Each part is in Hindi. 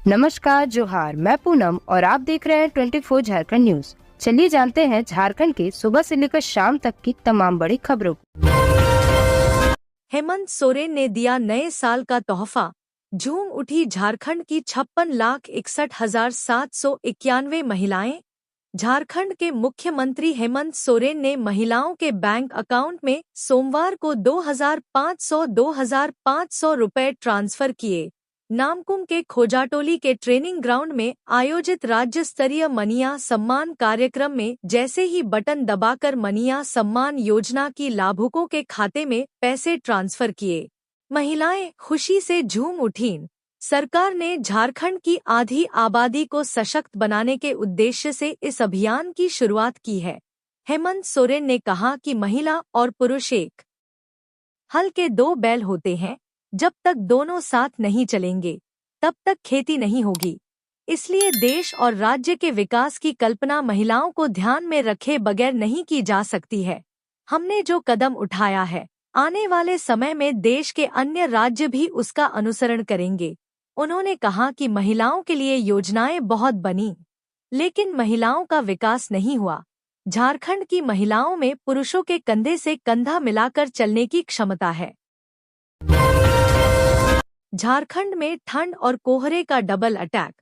नमस्कार, जोहार। मैं पूनम और आप देख रहे हैं 24 झारखंड न्यूज। चलिए जानते हैं झारखंड के सुबह से लेकर शाम तक की तमाम बड़ी खबरों को। हेमंत सोरेन ने दिया नए साल का तोहफा। झूम उठी झारखंड की 56,61,791 महिलाएं। झारखंड के मुख्यमंत्री हेमंत सोरेन ने महिलाओं के बैंक अकाउंट में सोमवार को 2,500 रुपए ट्रांसफर किए। नामकुम के खोजाटोली के ट्रेनिंग ग्राउंड में आयोजित राज्य स्तरीय मनिया सम्मान कार्यक्रम में जैसे ही बटन दबाकर मनिया सम्मान योजना की लाभुकों के खाते में पैसे ट्रांसफर किए, महिलाएं खुशी से झूम उठीं। सरकार ने झारखंड की आधी आबादी को सशक्त बनाने के उद्देश्य से इस अभियान की शुरुआत की है। हेमंत सोरेन ने कहा कि महिला और पुरुष एक हल के दो बैल होते हैं। जब तक दोनों साथ नहीं चलेंगे तब तक खेती नहीं होगी। इसलिए देश और राज्य के विकास की कल्पना महिलाओं को ध्यान में रखे बगैर नहीं की जा सकती है। हमने जो कदम उठाया है, आने वाले समय में देश के अन्य राज्य भी उसका अनुसरण करेंगे। उन्होंने कहा कि महिलाओं के लिए योजनाएं बहुत बनी, लेकिन महिलाओं का विकास नहीं हुआ। झारखंड की महिलाओं में पुरुषों के कंधे से कंधा मिलाकर चलने की क्षमता है। झारखंड में ठंड और कोहरे का डबल अटैक।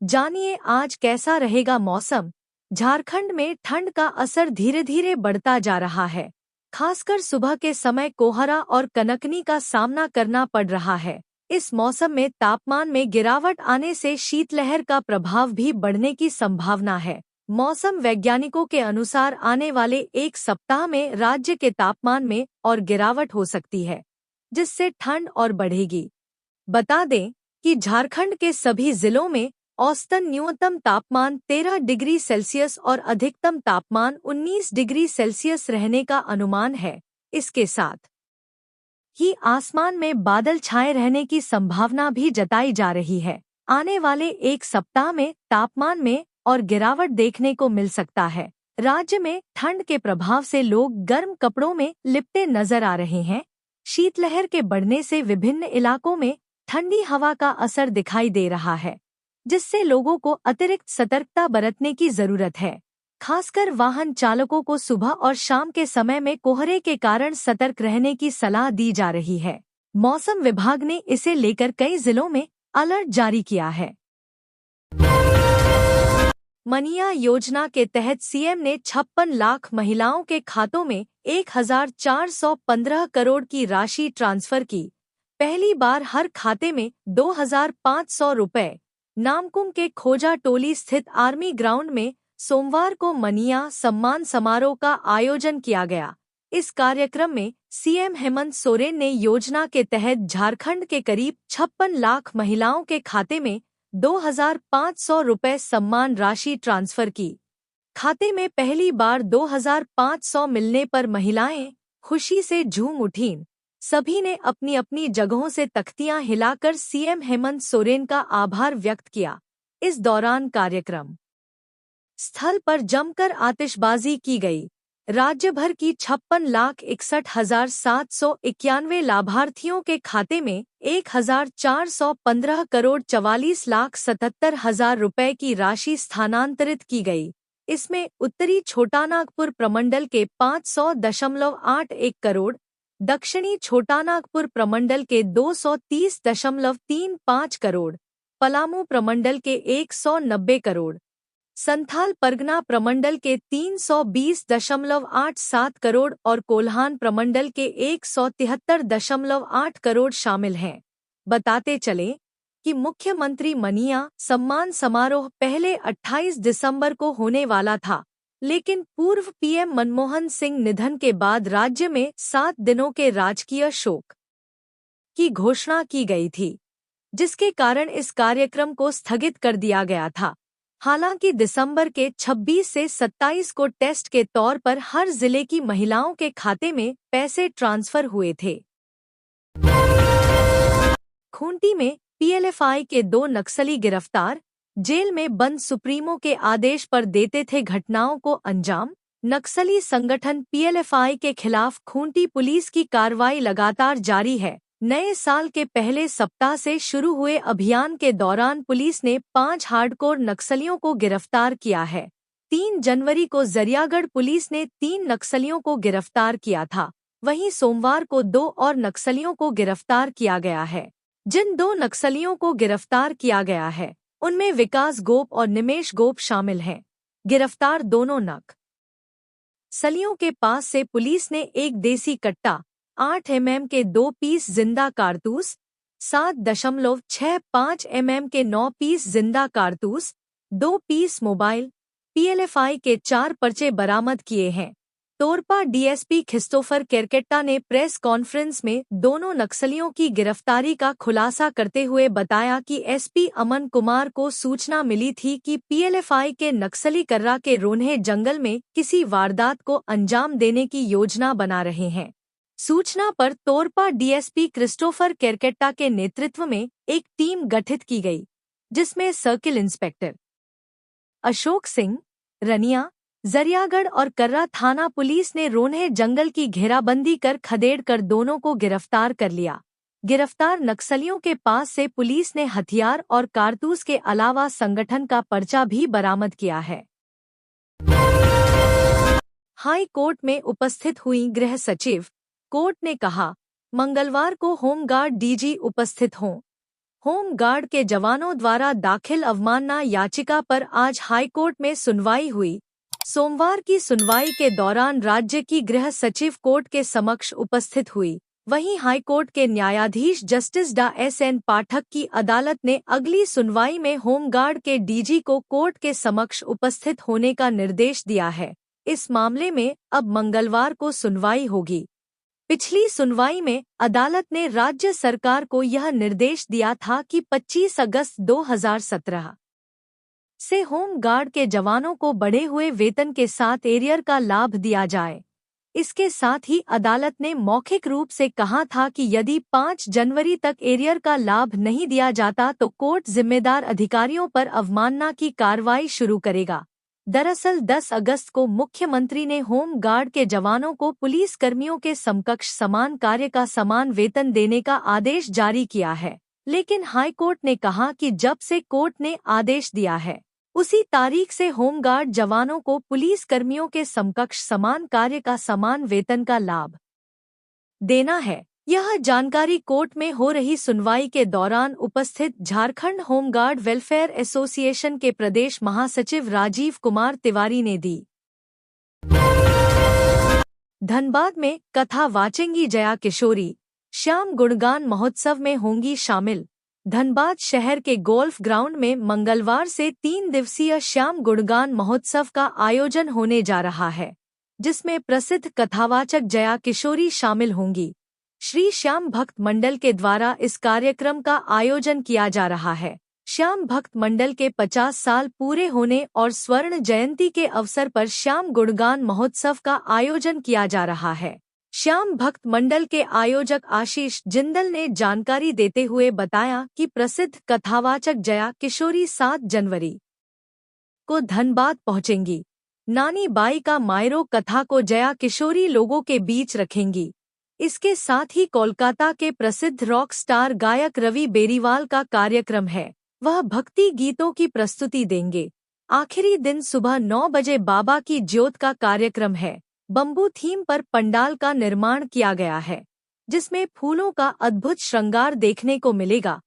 जानिए आज कैसा रहेगा मौसम। झारखंड में ठंड का असर धीरे धीरे बढ़ता जा रहा है। खासकर सुबह के समय कोहरा और कनकनी का सामना करना पड़ रहा है। इस मौसम में तापमान में गिरावट आने से शीतलहर का प्रभाव भी बढ़ने की संभावना है। मौसम वैज्ञानिकों के अनुसार आने वाले एक सप्ताह में राज्य के तापमान में और गिरावट हो सकती है, जिससे ठंड और बढ़ेगी। बता दें कि झारखंड के सभी जिलों में औसतन न्यूनतम तापमान 13 डिग्री सेल्सियस और अधिकतम तापमान 19 डिग्री सेल्सियस रहने का अनुमान है। इसके साथ ही आसमान में बादल छाए रहने की संभावना भी जताई जा रही है। आने वाले एक सप्ताह में तापमान में और गिरावट देखने को मिल सकता है। राज्य में ठंड के प्रभाव से लोग गर्म कपड़ों में लिपटे नजर आ रहे हैं। शीतलहर के बढ़ने से विभिन्न इलाकों में ठंडी हवा का असर दिखाई दे रहा है, जिससे लोगों को अतिरिक्त सतर्कता बरतने की जरूरत है। खासकर वाहन चालकों को सुबह और शाम के समय में कोहरे के कारण सतर्क रहने की सलाह दी जा रही है। मौसम विभाग ने इसे लेकर कई जिलों में अलर्ट जारी किया है। मनिया योजना के तहत सीएम ने 56 लाख महिलाओं के खातों में 1,415 करोड़ की राशि ट्रांसफर की। पहली बार हर खाते में 2,500 रुपए। नामकुम के खोजा टोली स्थित आर्मी ग्राउंड में सोमवार को मनिया सम्मान समारोह का आयोजन किया गया। इस कार्यक्रम में सीएम हेमंत सोरेन ने योजना के तहत झारखंड के करीब 56 लाख महिलाओं के खाते में 2,500 रुपए सम्मान राशि ट्रांसफर की। खाते में पहली बार 2,500 मिलने पर महिलाएं खुशी से झूम उठीं। सभी ने अपनी अपनी जगहों से तख्तियां हिलाकर सीएम हेमंत सोरेन का आभार व्यक्त किया। इस दौरान कार्यक्रम स्थल पर जमकर आतिशबाजी की गई। राज्य भर की 56,61,791 लाभार्थियों के खाते में 1,415 करोड़ 44,77,000 रुपए की राशि स्थानांतरित की गई। इसमें उत्तरी छोटानागपुर प्रमंडल के 500.81 करोड़, दक्षिणी छोटानागपुर प्रमंडल के 230.35 करोड़, पलामू प्रमंडल के 190 करोड़, संथाल परगना प्रमंडल के 320.87 करोड़ और कोल्हान प्रमंडल के 173.8 करोड़ शामिल हैं। बताते चले कि मुख्यमंत्री मनिया सम्मान समारोह पहले 28 दिसंबर को होने वाला था, लेकिन पूर्व पीएम मनमोहन सिंह निधन के बाद राज्य में 7 दिनों के राजकीय शोक की घोषणा की गई थी, जिसके कारण इस कार्यक्रम को स्थगित कर दिया गया था। हालांकि दिसंबर के 26 से 27 को टेस्ट के तौर पर हर जिले की महिलाओं के खाते में पैसे ट्रांसफर हुए थे। खूंटी में पीएलएफआई के 2 नक्सली गिरफ्तार। जेल में बंद सुप्रीमो के आदेश पर देते थे घटनाओं को अंजाम। नक्सली संगठन पीएलएफआई के खिलाफ खूंटी पुलिस की कार्रवाई लगातार जारी है। नए साल के पहले सप्ताह से शुरू हुए अभियान के दौरान पुलिस ने 5 हार्डकोर नक्सलियों को गिरफ्तार किया है। 3 जनवरी को जरियागढ़ पुलिस ने 3 नक्सलियों को गिरफ्तार किया था। वहीं सोमवार को 2 और नक्सलियों को गिरफ्तार किया गया है। जिन 2 नक्सलियों को गिरफ्तार किया गया है उनमें विकास गोप और निमेश गोप शामिल हैं। गिरफ्तार दोनों नक्सलियों के पास से पुलिस ने एक देसी कट्टा, 8 mm के 2 पीस जिंदा कारतूस, 7.65 mm के 9 पीस जिंदा कारतूस, 2 पीस मोबाइल, PLFI के 4 पर्चे बरामद किए हैं। तोरपा डीएसपी क्रिस्टोफर केरकेट्टा ने प्रेस कॉन्फ्रेंस में दोनों नक्सलियों की गिरफ्तारी का खुलासा करते हुए बताया कि एसपी अमन कुमार को सूचना मिली थी कि PLFI के नक्सली कर्रा के रोन्हे जंगल में किसी वारदात को अंजाम देने की योजना बना रहे हैं। सूचना पर तोरपा डीएसपी क्रिस्टोफर केरकेट्टा के नेतृत्व में एक टीम गठित की गई, जिसमें सर्किल इंस्पेक्टर अशोक सिंह, रनिया, जरियागढ़ और कर्रा थाना पुलिस ने रोन्हे जंगल की घेराबंदी कर खदेड़ कर दोनों को गिरफ्तार कर लिया। गिरफ्तार नक्सलियों के पास से पुलिस ने हथियार और कारतूस के अलावा संगठन का पर्चा भी बरामद किया है। हाई कोर्ट में उपस्थित हुई गृह सचिव। कोर्ट ने कहा, मंगलवार को होमगार्ड डीजी उपस्थित हों। होमगार्ड के जवानों द्वारा दाखिल अवमानना याचिका पर आज हाईकोर्ट में सुनवाई हुई। सोमवार की सुनवाई के दौरान राज्य की गृह सचिव कोर्ट के समक्ष उपस्थित हुई। वहीं हाईकोर्ट के न्यायाधीश जस्टिस डा SN पाठक की अदालत ने अगली सुनवाई में होमगार्ड के डीजी को कोर्ट के समक्ष उपस्थित होने का निर्देश दिया है। इस मामले में अब मंगलवार को सुनवाई होगी। पिछली सुनवाई में अदालत ने राज्य सरकार को यह निर्देश दिया था कि 25 अगस्त 2017 से होमगार्ड के जवानों को बढ़े हुए वेतन के साथ एरियर का लाभ दिया जाए। इसके साथ ही अदालत ने मौखिक रूप से कहा था कि यदि 5 जनवरी तक एरियर का लाभ नहीं दिया जाता तो कोर्ट जिम्मेदार अधिकारियों पर अवमानना की कार्रवाई शुरू करेगा। दरअसल 10 अगस्त को मुख्यमंत्री ने होमगार्ड के जवानों को पुलिस कर्मियों के समकक्ष समान कार्य का समान वेतन देने का आदेश जारी किया है, लेकिन हाईकोर्ट ने कहा कि जब से कोर्ट ने आदेश दिया है उसी तारीख से होमगार्ड जवानों को पुलिस कर्मियों के समकक्ष समान कार्य का समान वेतन का लाभ देना है। यह जानकारी कोर्ट में हो रही सुनवाई के दौरान उपस्थित झारखंड होमगार्ड वेलफेयर एसोसिएशन के प्रदेश महासचिव राजीव कुमार तिवारी ने दी। धनबाद में कथा वाचेंगी जया किशोरी, श्याम गुणगान महोत्सव में होंगी शामिल। धनबाद शहर के गोल्फ ग्राउंड में मंगलवार से 3 दिवसीय श्याम गुणगान महोत्सव का आयोजन होने जा रहा है, जिसमें प्रसिद्ध कथावाचक जया किशोरी शामिल होंगी। श्री श्याम भक्त मंडल के द्वारा इस कार्यक्रम का आयोजन किया जा रहा है। श्याम भक्त मंडल के 50 साल पूरे होने और स्वर्ण जयंती के अवसर पर श्याम गुणगान महोत्सव का आयोजन किया जा रहा है। श्याम भक्त मंडल के आयोजक आशीष जिंदल ने जानकारी देते हुए बताया कि प्रसिद्ध कथावाचक जया किशोरी 7 जनवरी को धनबाद पहुंचेंगी। नानी बाई का मायरो कथा को जया किशोरी लोगों के बीच रखेंगी। इसके साथ ही कोलकाता के प्रसिद्ध रॉक स्टार गायक रवि बेरीवाल का कार्यक्रम है, वह भक्ति गीतों की प्रस्तुति देंगे। आखिरी दिन सुबह 9 बजे बाबा की ज्योत का कार्यक्रम है। बम्बू थीम पर पंडाल का निर्माण किया गया है, जिसमें फूलों का अद्भुत श्रृंगार देखने को मिलेगा।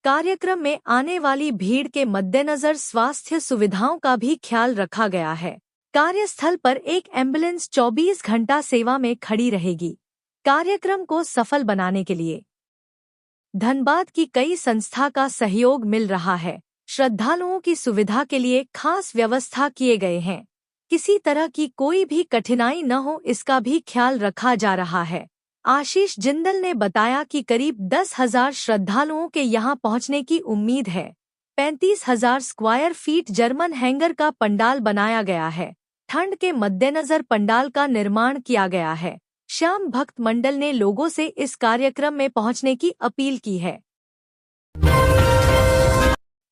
कार्यक्रम में आने वाली भीड़ के मद्देनजर स्वास्थ्य सुविधाओं का भी ख्याल रखा गया है। कार्यस्थल पर एक एम्बुलेंस 24 घंटा सेवा में खड़ी रहेगी। कार्यक्रम को सफल बनाने के लिए धनबाद की कई संस्था का सहयोग मिल रहा है। श्रद्धालुओं की सुविधा के लिए खास व्यवस्था किए गए हैं। किसी तरह की कोई भी कठिनाई न हो, इसका भी ख्याल रखा जा रहा है। आशीष जिंदल ने बताया कि करीब 10,000 श्रद्धालुओं के यहां पहुंचने की उम्मीद है। 35,000 स्क्वायर फीट जर्मन हैंगर का पंडाल बनाया गया है। ठंड के मद्देनजर पंडाल का निर्माण किया गया है। श्याम भक्त मंडल ने लोगों से इस कार्यक्रम में पहुंचने की अपील की है।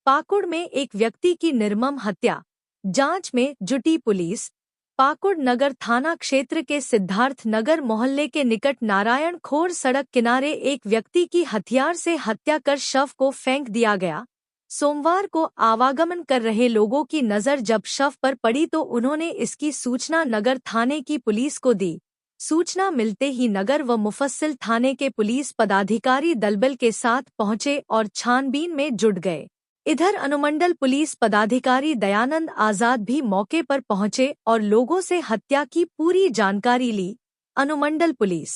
पाकुड़ में एक व्यक्ति की निर्मम हत्या, जांच में जुटी पुलिस। पाकुड़ नगर थाना क्षेत्र के सिद्धार्थ नगर मोहल्ले के निकट नारायण खोर सड़क किनारे एक व्यक्ति की हथियार से हत्या कर शव को फेंक दिया गया। सोमवार को आवागमन कर रहे लोगों की नज़र जब शव पर पड़ी तो उन्होंने इसकी सूचना नगर थाने की पुलिस को दी। सूचना मिलते ही नगर व मुफस्सिल थाने के पुलिस पदाधिकारी दलबल के साथ पहुंचे और छानबीन में जुट गए। इधर अनुमंडल पुलिस पदाधिकारी दयानंद आजाद भी मौके पर पहुंचे और लोगों से हत्या की पूरी जानकारी ली। अनुमंडल पुलिस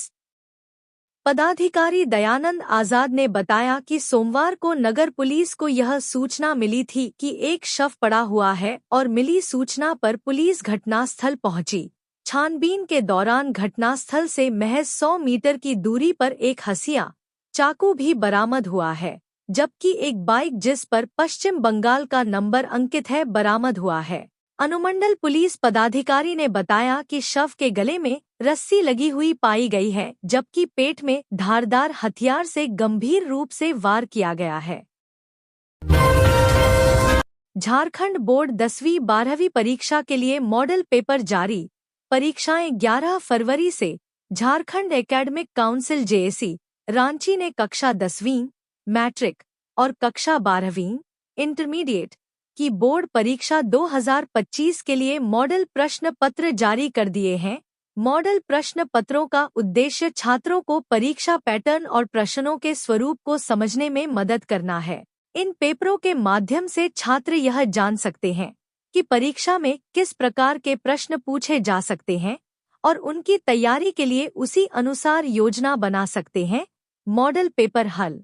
पदाधिकारी दयानंद आजाद ने बताया कि सोमवार को नगर पुलिस को यह सूचना मिली थी कि एक शव पड़ा हुआ है और मिली सूचना पर पुलिस घटनास्थल पहुंची। छानबीन के दौरान घटनास्थल से महज 100 मीटर की दूरी पर एक हसिया चाकू भी बरामद हुआ है, जबकि एक बाइक जिस पर पश्चिम बंगाल का नंबर अंकित है बरामद हुआ है। अनुमंडल पुलिस पदाधिकारी ने बताया कि शव के गले में रस्सी लगी हुई पाई गई है, जबकि पेट में धारदार हथियार से गंभीर रूप से वार किया गया है। झारखंड बोर्ड 10वीं 12वीं परीक्षा के लिए मॉडल पेपर जारी। परीक्षाएं 11 फरवरी से। Jharkhand academic council JAC Ranchi ने कक्षा 10वीं मैट्रिक और कक्षा 12वीं इंटरमीडिएट की बोर्ड परीक्षा 2025 के लिए मॉडल प्रश्न पत्र जारी कर दिए हैं। मॉडल प्रश्न पत्रों का उद्देश्य छात्रों को परीक्षा पैटर्न और प्रश्नों के स्वरूप को समझने में मदद करना है। इन पेपरों के माध्यम से छात्र यह जान सकते हैं कि परीक्षा में किस प्रकार के प्रश्न पूछे जा सकते हैं और उनकी तैयारी के लिए उसी अनुसार योजना बना सकते हैं। मॉडल पेपर हल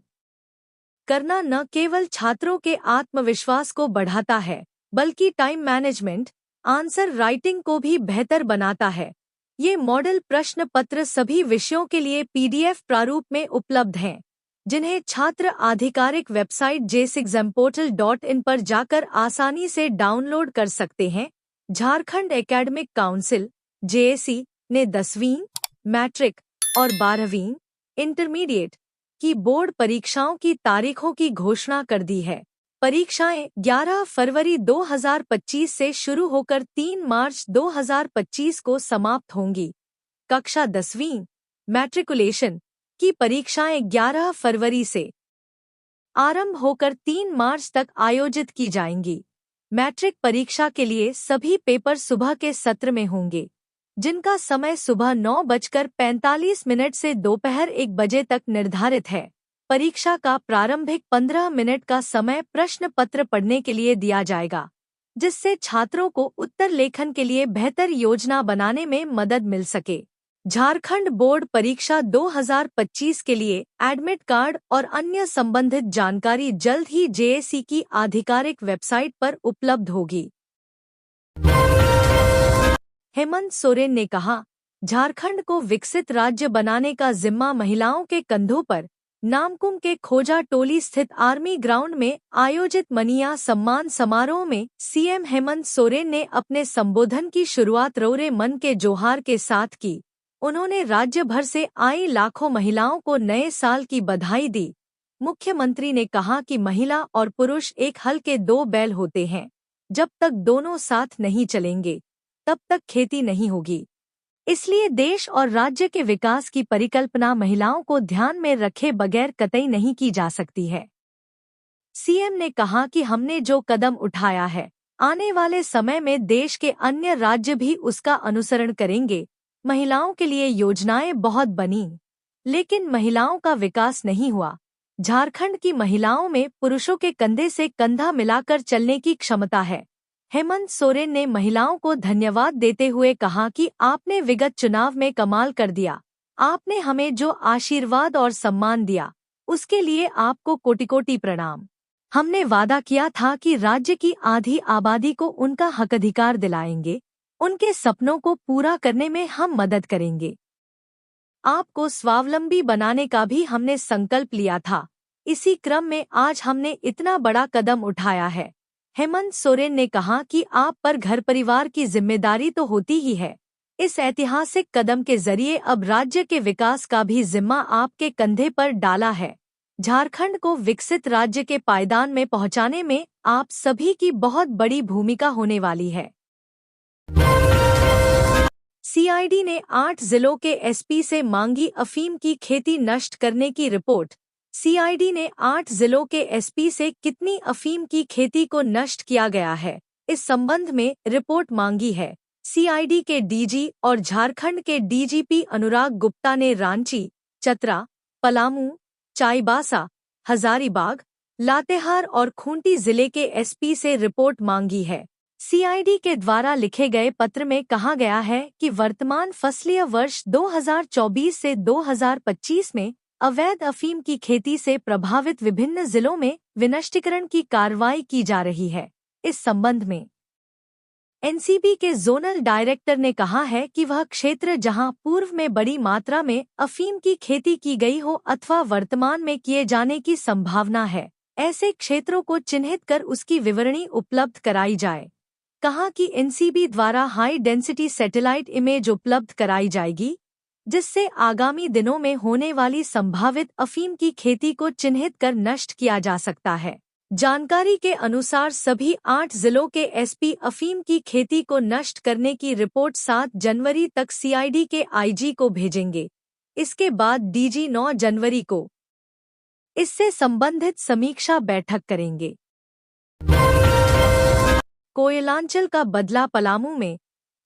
करना न केवल छात्रों के आत्मविश्वास को बढ़ाता है, बल्कि टाइम मैनेजमेंट, आंसर राइटिंग को भी बेहतर बनाता है। ये मॉडल प्रश्न पत्र सभी विषयों के लिए पीडीएफ प्रारूप में उपलब्ध हैं, जिन्हें छात्र आधिकारिक वेबसाइट JSexamportal.in पर जाकर आसानी से डाउनलोड कर सकते हैं। झारखंड एकेडमिक काउंसिल जेएसी ने 10वीं मैट्रिक और 12वीं इंटरमीडिएट की बोर्ड परीक्षाओं की तारीखों की घोषणा कर दी है। परीक्षाएं 11 फरवरी 2025 से शुरू होकर 3 मार्च 2025 को समाप्त होंगी। कक्षा 10वीं मैट्रिकुलेशन की परीक्षाएं 11 फरवरी से आरंभ होकर 3 मार्च तक आयोजित की जाएंगी। मैट्रिक परीक्षा के लिए सभी पेपर सुबह के सत्र में होंगे, जिनका समय सुबह 9:45 से दोपहर 1 बजे तक निर्धारित है। परीक्षा का प्रारंभिक 15 मिनट का समय प्रश्न पत्र पढ़ने के लिए दिया जाएगा, जिससे छात्रों को उत्तर लेखन के लिए बेहतर योजना बनाने में मदद मिल सके। झारखंड बोर्ड परीक्षा 2025 के लिए एडमिट कार्ड और अन्य संबंधित जानकारी जल्द ही जेएसी की आधिकारिक वेबसाइट पर उपलब्ध होगी। हेमंत सोरेन ने कहा, झारखंड को विकसित राज्य बनाने का जिम्मा महिलाओं के कंधों पर। नामकुम के खोजा टोली स्थित आर्मी ग्राउंड में आयोजित मनिया सम्मान समारोह में सीएम हेमंत सोरेन ने अपने संबोधन की शुरुआत रौरे मन के जोहार के साथ की। उन्होंने राज्य भर से आई लाखों महिलाओं को नए साल की बधाई दी। मुख्यमंत्री ने कहा कि महिला और पुरुष एक हल के 2 बैल होते हैं। जब तक दोनों साथ नहीं चलेंगे, तब तक खेती नहीं होगी। इसलिए देश और राज्य के विकास की परिकल्पना महिलाओं को ध्यान में रखे बगैर कतई नहीं की जा सकती है। सीएम ने कहा कि हमने जो कदम उठाया है, आने वाले समय में देश के अन्य राज्य भी उसका अनुसरण करेंगे। महिलाओं के लिए योजनाएं बहुत बनी, लेकिन महिलाओं का विकास नहीं हुआ। झारखंड की महिलाओं में पुरुषों के कंधे से कंधा मिलाकर चलने की क्षमता है। हेमंत सोरेन ने महिलाओं को धन्यवाद देते हुए कहा कि आपने विगत चुनाव में कमाल कर दिया। आपने हमें जो आशीर्वाद और सम्मान दिया, उसके लिए आपको कोटि-कोटि प्रणाम। हमने वादा किया था कि राज्य की आधी आबादी को उनका हकधिकार दिलाएंगे। उनके सपनों को पूरा करने में हम मदद करेंगे। आपको स्वावलंबी बनाने का भी हमने संकल्प लिया था। इसी क्रम में आज हमने इतना बड़ा कदम उठाया है। हेमंत सोरेन ने कहा कि आप पर घर परिवार की जिम्मेदारी तो होती ही है। इस ऐतिहासिक कदम के जरिए अब राज्य के विकास का भी जिम्मा आपके कंधे पर डाला है। झारखंड को विकसित राज्य के पायदान में पहुंचाने में आप सभी की बहुत बड़ी भूमिका होने वाली है। सीआईडी ने 8 जिलों के एसपी से मांगी अफीम की खेती नष्ट करने की रिपोर्ट। सीआईडी ने 8 जिलों के एसपी से कितनी अफीम की खेती को नष्ट किया गया है, इस संबंध में रिपोर्ट मांगी है। सीआईडी के डीजी और झारखंड के डीजीपी अनुराग गुप्ता ने रांची, चतरा, पलामू, चाईबासा, हजारीबाग, लातेहार और खूंटी जिले के एसपी से रिपोर्ट मांगी है। सीआईडी के द्वारा लिखे गए पत्र में कहा गया है कि वर्तमान फसलीय वर्ष 2024 से 2025 में अवैध अफीम की खेती से प्रभावित विभिन्न जिलों में विनष्टीकरण की कार्रवाई की जा रही है। इस संबंध में एनसीबी के जोनल डायरेक्टर ने कहा है कि वह क्षेत्र जहां पूर्व में बड़ी मात्रा में अफीम की खेती की गई हो अथवा वर्तमान में किए जाने की संभावना है, ऐसे क्षेत्रों को चिन्हित कर उसकी विवरणी उपलब्ध कराई जाए। कहा कि एनसीबी द्वारा हाई डेंसिटी सैटेलाइट इमेज उपलब्ध कराई जाएगी, जिससे आगामी दिनों में होने वाली संभावित अफीम की खेती को चिन्हित कर नष्ट किया जा सकता है। जानकारी के अनुसार सभी 8 जिलों के एसपी अफीम की खेती को नष्ट करने की रिपोर्ट 7 जनवरी तक सीआईडी के आईजी को भेजेंगे। इसके बाद डीजी 9 जनवरी को इससे संबंधित समीक्षा बैठक करेंगे। कोयलांचल का बदला। पलामू में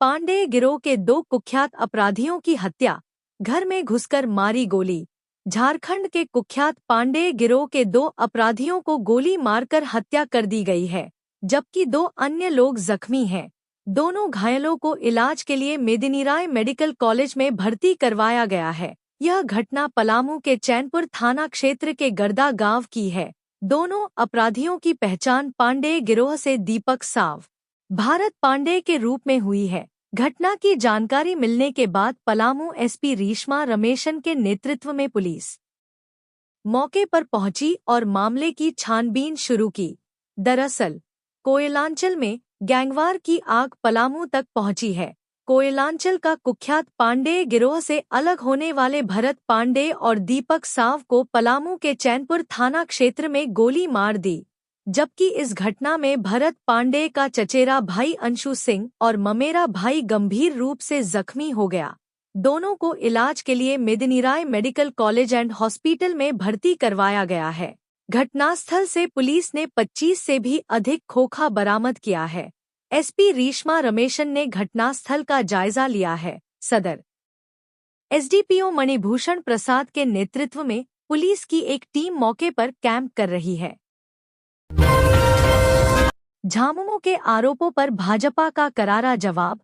पांडेय गिरोह के 2 कुख्यात अपराधियों की हत्या, घर में घुसकर मारी गोली। झारखंड के कुख्यात पांडेय गिरोह के 2 अपराधियों को गोली मारकर हत्या कर दी गई है, जबकि 2 अन्य लोग जख्मी हैं। दोनों घायलों को इलाज के लिए मेदिनीराय मेडिकल कॉलेज में भर्ती करवाया गया है। यह घटना पलामू के चैनपुर थाना क्षेत्र के गर्दा गांव की है। दोनों अपराधियों की पहचान पांडेय गिरोह से दीपक साव, भारत पांडेय के रूप में हुई है। घटना की जानकारी मिलने के बाद पलामू एसपी रीश्मा रमेशन के नेतृत्व में पुलिस मौके पर पहुंची और मामले की छानबीन शुरू की। दरअसल कोयलांचल में गैंगवार की आग पलामू तक पहुंची है। कोयलांचल का कुख्यात पांडेय गिरोह से अलग होने वाले भरत पांडेय और दीपक साव को पलामू के चैनपुर थाना क्षेत्र में गोली मार दी, जबकि इस घटना में भरत पांडेय का चचेरा भाई अंशु सिंह और ममेरा भाई गंभीर रूप से जख्मी हो गया। दोनों को इलाज के लिए Medini Rai medical college and hospital में भर्ती करवाया गया है। घटनास्थल से पुलिस ने 25 से भी अधिक खोखा बरामद किया है। एसपी रीश्मा रमेशन ने घटनास्थल का जायजा लिया है। सदर एसडीपीओ मणिभूषण प्रसाद के नेतृत्व में पुलिस की एक टीम मौके पर कैंप कर रही है। झामुमो के आरोपों पर भाजपा का करारा जवाब,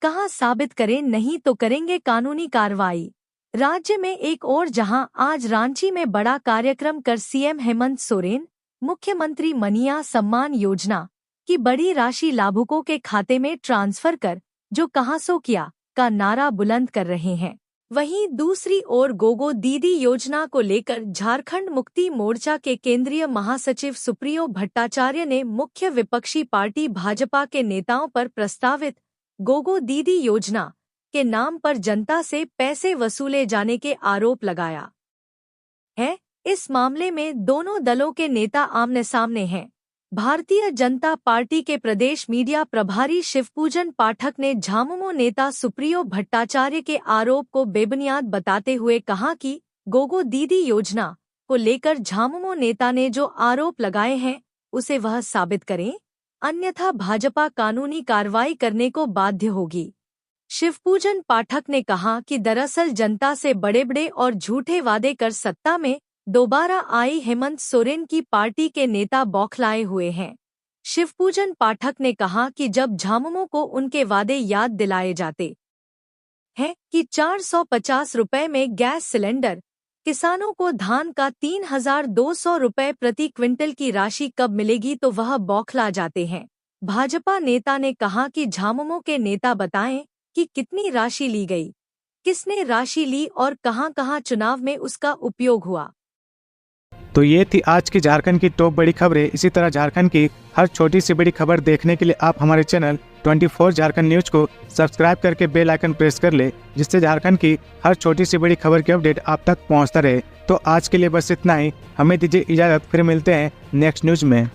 कहा साबित करें नहीं तो करेंगे कानूनी कार्रवाई। राज्य में एक और जहां आज रांची में बड़ा कार्यक्रम कर सीएम हेमंत सोरेन मुख्यमंत्री मनिया सम्मान योजना की बड़ी राशि लाभुकों के खाते में ट्रांसफर कर जो कहां सो किया का नारा बुलंद कर रहे हैं, वहीं दूसरी ओर गोगो दीदी योजना को लेकर झारखंड मुक्ति मोर्चा के केंद्रीय महासचिव सुप्रियो भट्टाचार्य ने मुख्य विपक्षी पार्टी भाजपा के नेताओं पर प्रस्तावित गोगो दीदी योजना के नाम पर जनता से पैसे वसूले जाने के आरोप लगाया है। इस मामले में दोनों दलों के नेता आमने सामने हैं। भारतीय जनता पार्टी के प्रदेश मीडिया प्रभारी शिवपूजन पाठक ने झामुमो नेता सुप्रियो भट्टाचार्य के आरोप को बेबुनियाद बताते हुए कहा कि गोगो दीदी योजना को लेकर झामुमो नेता ने जो आरोप लगाए हैं उसे वह साबित करें, अन्यथा भाजपा कानूनी कार्रवाई करने को बाध्य होगी। शिवपूजन पाठक ने कहा कि दरअसल जनता से बड़े-बड़े और झूठे वादे कर सत्ता में दोबारा आई हेमंत सोरेन की पार्टी के नेता बौखलाए हुए हैं। शिवपूजन पाठक ने कहा कि जब झामुमो को उनके वादे याद दिलाए जाते हैं कि 450 रुपए में गैस सिलेंडर, किसानों को धान का 3,200 रुपए प्रति क्विंटल की राशि कब मिलेगी तो वह बौखला जाते हैं। भाजपा नेता ने कहा कि झामुमो के नेता बताएं कि कितनी राशि ली गई, किसने राशि ली और कहां-कहां चुनाव में उसका उपयोग हुआ। तो ये थी आज की झारखंड की टॉप बड़ी खबरें। इसी तरह झारखंड की हर छोटी सी बड़ी खबर देखने के लिए आप हमारे चैनल 24 झारखंड न्यूज को सब्सक्राइब करके बेल आइकन प्रेस कर ले, जिससे झारखंड की हर छोटी सी बड़ी खबर की अपडेट आप तक पहुंचता रहे। तो आज के लिए बस इतना ही, हमें दीजिए इजाजत, फिर मिलते हैं नेक्स्ट न्यूज में।